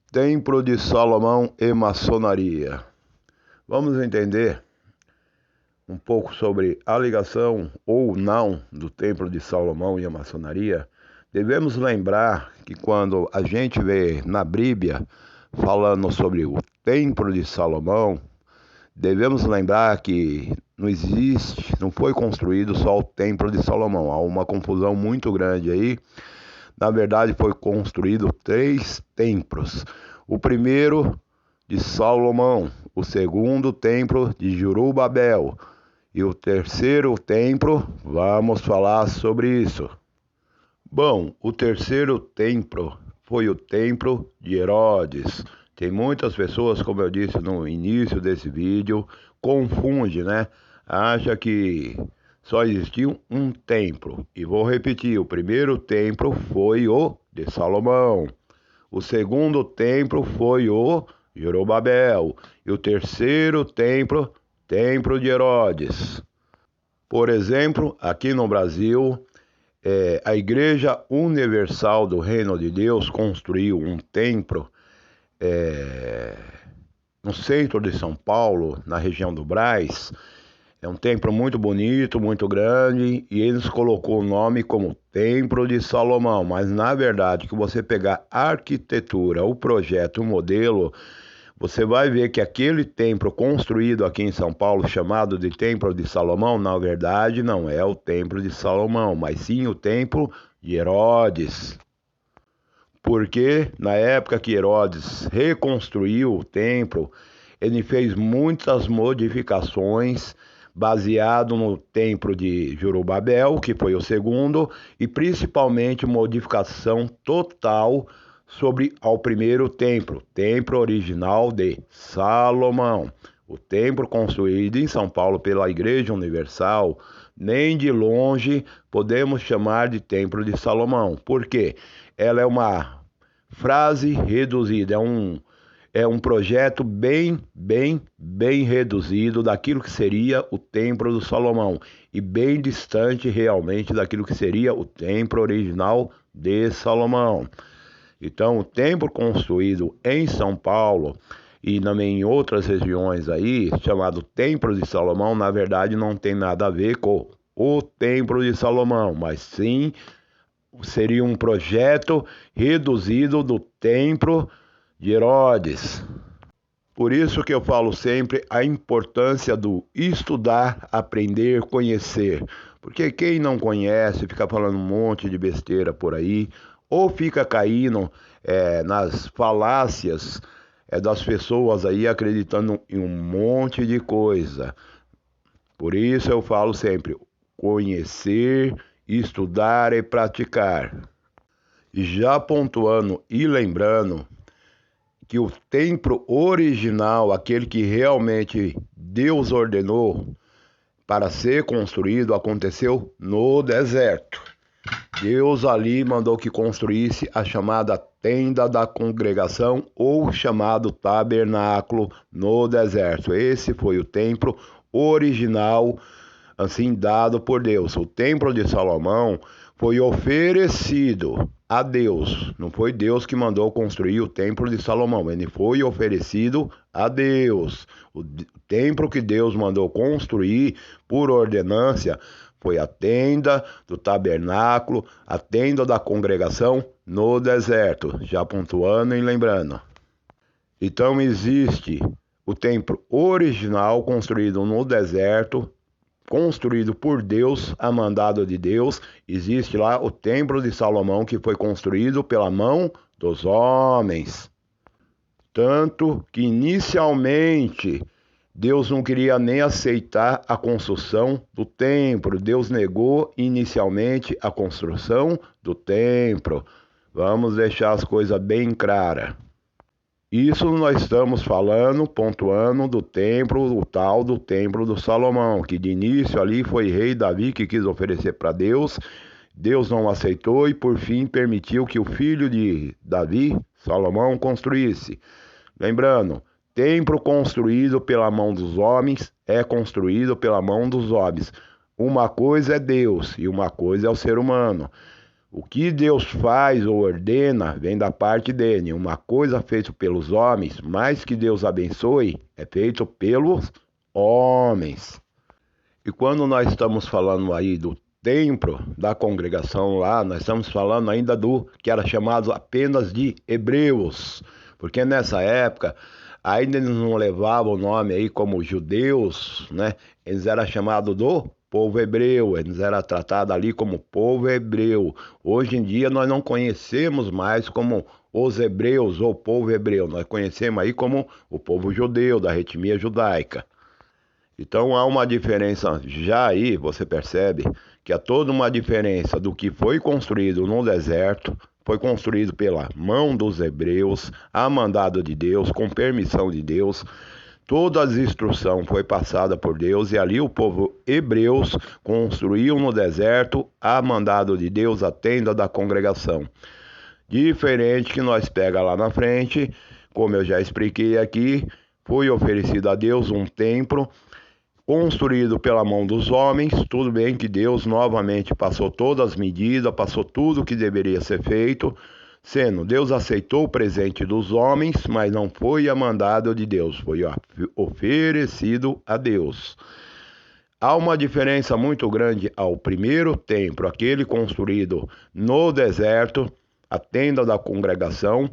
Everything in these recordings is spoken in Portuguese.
Templo de Salomão e maçonaria. Vamos entender um pouco sobre a ligação ou não do Templo de Salomão e a maçonaria. Devemos lembrar que quando a gente vê na Bíblia falando sobre o Templo de Salomão, devemos lembrar que não foi construído só o Templo de Salomão. Há uma confusão muito grande aí. Na verdade, foi construído 3 templos. O primeiro de Salomão, o segundo templo de Zorobabel e o terceiro templo, vamos falar sobre isso. Bom, o terceiro templo foi o templo de Herodes. Tem muitas pessoas, como eu disse no início desse vídeo, confunde, né? Acha que só existiu um templo. E vou repetir, o primeiro templo foi o de Salomão. O segundo templo foi o Zorobabel. E o terceiro templo, templo de Herodes. Por exemplo, aqui no Brasil, a Igreja Universal do Reino de Deus construiu um templo no centro de São Paulo, na região do Brás. É um templo muito bonito, muito grande, e eles colocou o nome como Templo de Salomão. Mas na verdade, que você pegar a arquitetura, o projeto, o modelo, você vai ver que aquele templo construído aqui em São Paulo, chamado de Templo de Salomão, na verdade não é o Templo de Salomão, mas sim o Templo de Herodes. Porque na época que Herodes reconstruiu o templo, ele fez muitas modificações baseado no templo de Zorobabel, que foi o segundo, e principalmente modificação total sobre ao primeiro templo original de Salomão. O templo construído em São Paulo pela Igreja Universal, nem de longe podemos chamar de Templo de Salomão. Por quê? Ela é uma frase reduzida, é um projeto bem reduzido daquilo que seria o Templo de Salomão e bem distante realmente daquilo que seria o templo original de Salomão. Então, o templo construído em São Paulo e também em outras regiões aí, chamado Templo de Salomão, na verdade não tem nada a ver com o Templo de Salomão, mas sim seria um projeto reduzido do Templo de Herodes. Por isso que eu falo sempre a importância do estudar, aprender, conhecer. Porque quem não conhece fica falando um monte de besteira por aí, ou fica caindo nas falácias das pessoas aí acreditando em um monte de coisa. Por isso eu falo sempre, conhecer, estudar e praticar. Já pontuando e lembrando que o templo original, aquele que realmente Deus ordenou para ser construído, aconteceu no deserto. Deus ali mandou que construísse a chamada tenda da congregação ou chamado tabernáculo no deserto. Esse foi o templo original, assim dado por Deus. O templo de Salomão foi oferecido a Deus. Não foi Deus que mandou construir o templo de Salomão. Ele foi oferecido a Deus. O templo que Deus mandou construir por ordenância foi a tenda do tabernáculo, a tenda da congregação no deserto. Já pontuando e lembrando. Então existe o templo original construído no deserto, construído por Deus, a mandado de Deus. Existe lá o templo de Salomão, que foi construído pela mão dos homens. Tanto que inicialmente Deus não queria nem aceitar a construção do templo. Deus negou inicialmente a construção do templo. Vamos deixar as coisas bem claras. Isso nós estamos falando, pontuando do templo, o tal do templo do Salomão, que de início ali foi rei Davi que quis oferecer para Deus, Deus não aceitou e por fim permitiu que o filho de Davi, Salomão, construísse. Lembrando, templo construído pela mão dos homens é construído pela mão dos homens. Uma coisa é Deus e uma coisa é o ser humano. O que Deus faz ou ordena vem da parte dele. Uma coisa feita pelos homens, mas que Deus abençoe, é feito pelos homens. E quando nós estamos falando aí do templo da congregação lá, nós estamos falando ainda do que era chamado apenas de hebreus, porque nessa época ainda eles não levavam o nome aí como judeus, né? Eles eram chamados do povo hebreu, eles eram tratados ali como povo hebreu. Hoje em dia nós não conhecemos mais como os hebreus ou povo hebreu, nós conhecemos aí como o povo judeu, da etnia judaica. Então há uma diferença, já aí você percebe que há toda uma diferença do que foi construído no deserto, foi construído pela mão dos hebreus, a mandado de Deus, com permissão de Deus. Toda a instrução foi passada por Deus e ali o povo hebreus construiu no deserto, a mandado de Deus, a tenda da congregação. Diferente que nós pega lá na frente, como eu já expliquei aqui, foi oferecido a Deus um templo construído pela mão dos homens. Tudo bem que Deus novamente passou todas as medidas, passou tudo o que deveria ser feito, sendo Deus aceitou o presente dos homens, mas não foi a mandado de Deus, foi oferecido a Deus. Há uma diferença muito grande ao primeiro templo, aquele construído no deserto, a tenda da congregação,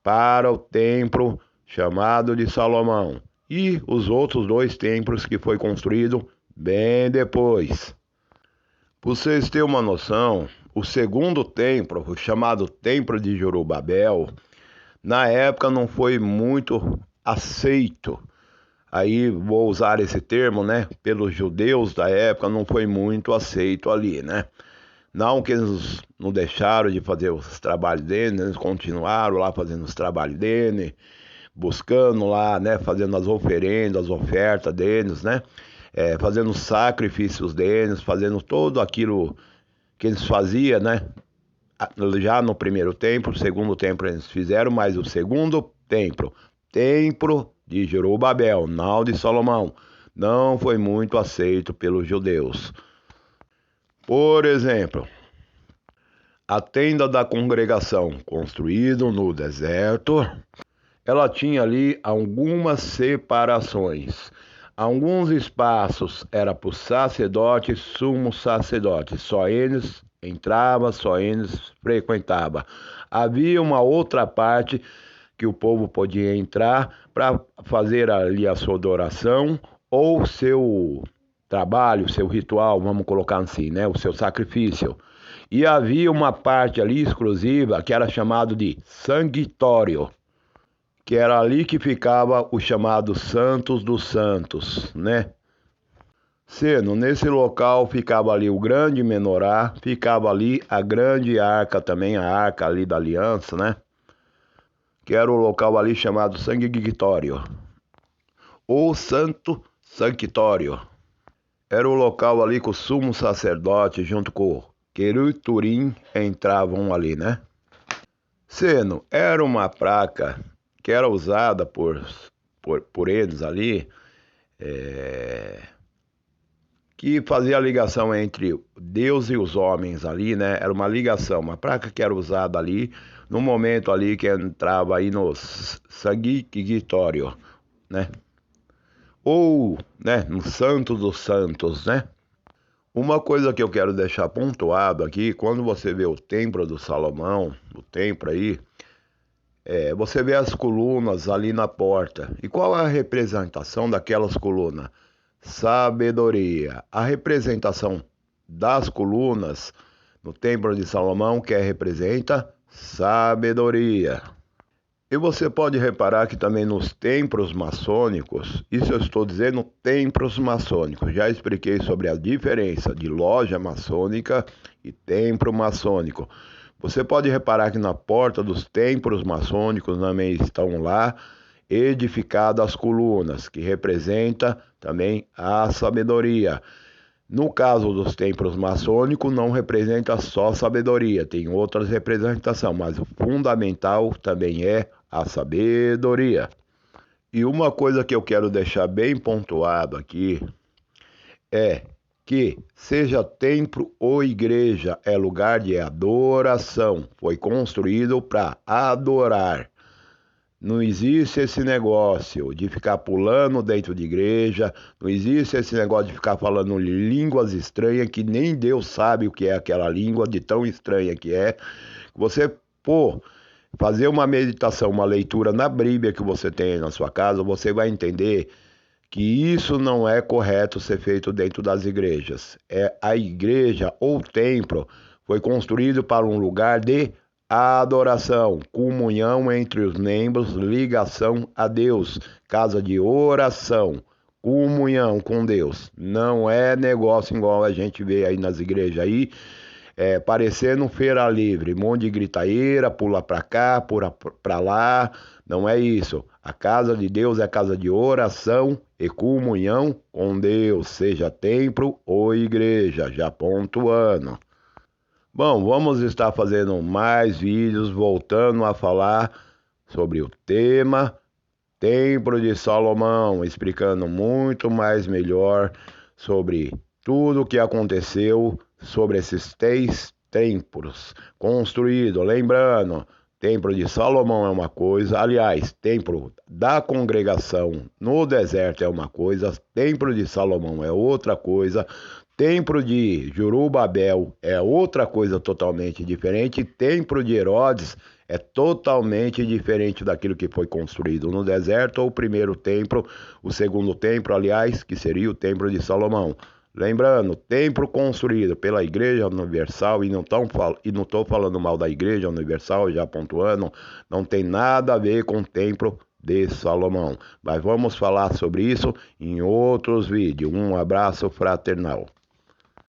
para o templo chamado de Salomão, e os outros dois templos que foi construído bem depois. Para vocês terem uma noção, o segundo templo, o chamado Templo de Zorobabel, na época não foi muito aceito. Aí vou usar esse termo, né? Pelos judeus da época não foi muito aceito ali, né? Não que eles não deixaram de fazer os trabalhos deles, eles continuaram lá fazendo os trabalhos deles, buscando lá, né, fazendo as oferendas, as ofertas deles, né, fazendo os sacrifícios deles, fazendo tudo aquilo que eles faziam, né, já no primeiro templo. O segundo templo eles fizeram, mas o segundo templo de Zorobabel, não de Salomão, não foi muito aceito pelos judeus. Por exemplo, a tenda da congregação, construída no deserto, ela tinha ali algumas separações. Alguns espaços era para o sacerdote e sumo sacerdote. Só eles entravam, só eles frequentavam. Havia uma outra parte que o povo podia entrar para fazer ali a sua adoração ou seu trabalho, seu ritual, vamos colocar assim, né? O seu sacrifício. E havia uma parte ali exclusiva que era chamado de sanguitório, que era ali que ficava o chamado Santos dos Santos, né? Sendo nesse local ficava ali o grande menorá, ficava ali a grande arca também, a arca ali da aliança, né? Que era o local ali chamado Sanguitório, ou Santo Sanctório. Era o local ali que o sumo sacerdote junto com o Queriturim entravam ali, né? Sendo, era uma placa que era usada por eles ali, que fazia a ligação entre Deus e os homens ali, né? Era uma ligação, uma placa que era usada ali, no momento ali que entrava aí no Sanguitório, né? Ou, né, no Santo dos Santos, né? Uma coisa que eu quero deixar pontuado aqui, quando você vê o templo do Salomão, o templo aí, você vê as colunas ali na porta. E qual é a representação daquelas colunas? Sabedoria. A representação das colunas no templo de Salomão, que representa sabedoria. E você pode reparar que também nos templos maçônicos, isso eu estou dizendo templos maçônicos, já expliquei sobre a diferença de loja maçônica e templo maçônico. Você pode reparar que na porta dos templos maçônicos também estão lá edificadas as colunas, que representa também a sabedoria. No caso dos templos maçônicos, não representa só sabedoria, tem outras representações, mas o fundamental também é a sabedoria. E uma coisa que eu quero deixar bem pontuado aqui é que seja templo ou igreja é lugar de adoração. Foi construído para adorar. Não existe esse negócio de ficar pulando dentro de igreja, não existe esse negócio de ficar falando línguas estranhas que nem Deus sabe o que é aquela língua, de tão estranha que é. Você, fazer uma meditação, uma leitura na Bíblia que você tem aí na sua casa, você vai entender que isso não é correto ser feito dentro das igrejas. A igreja ou templo foi construído para um lugar de adoração, comunhão entre os membros, ligação a Deus, casa de oração, comunhão com Deus. Não é negócio igual a gente vê aí nas igrejas aí, parecendo feira livre, um monte de gritaeira, pula pra cá, pula pra lá. Não é isso. A casa de Deus é casa de oração e comunhão com Deus, seja templo ou igreja, já pontuando. Bom, vamos estar fazendo mais vídeos, voltando a falar sobre o tema Templo de Salomão, explicando muito mais melhor sobre tudo o que aconteceu sobre esses 3 templos construídos. Lembrando, Templo de Salomão é uma coisa, aliás, Templo da Congregação no deserto é uma coisa, Templo de Salomão é outra coisa, Templo de Zorobabel é outra coisa totalmente diferente, Templo de Herodes é totalmente diferente daquilo que foi construído no deserto, ou o primeiro templo, o segundo templo, aliás, que seria o Templo de Salomão. Lembrando, templo construído pela Igreja Universal, e não estou falando mal da Igreja Universal, já pontuando, não tem nada a ver com o Templo de Salomão. Mas vamos falar sobre isso em outros vídeos. Um abraço fraternal.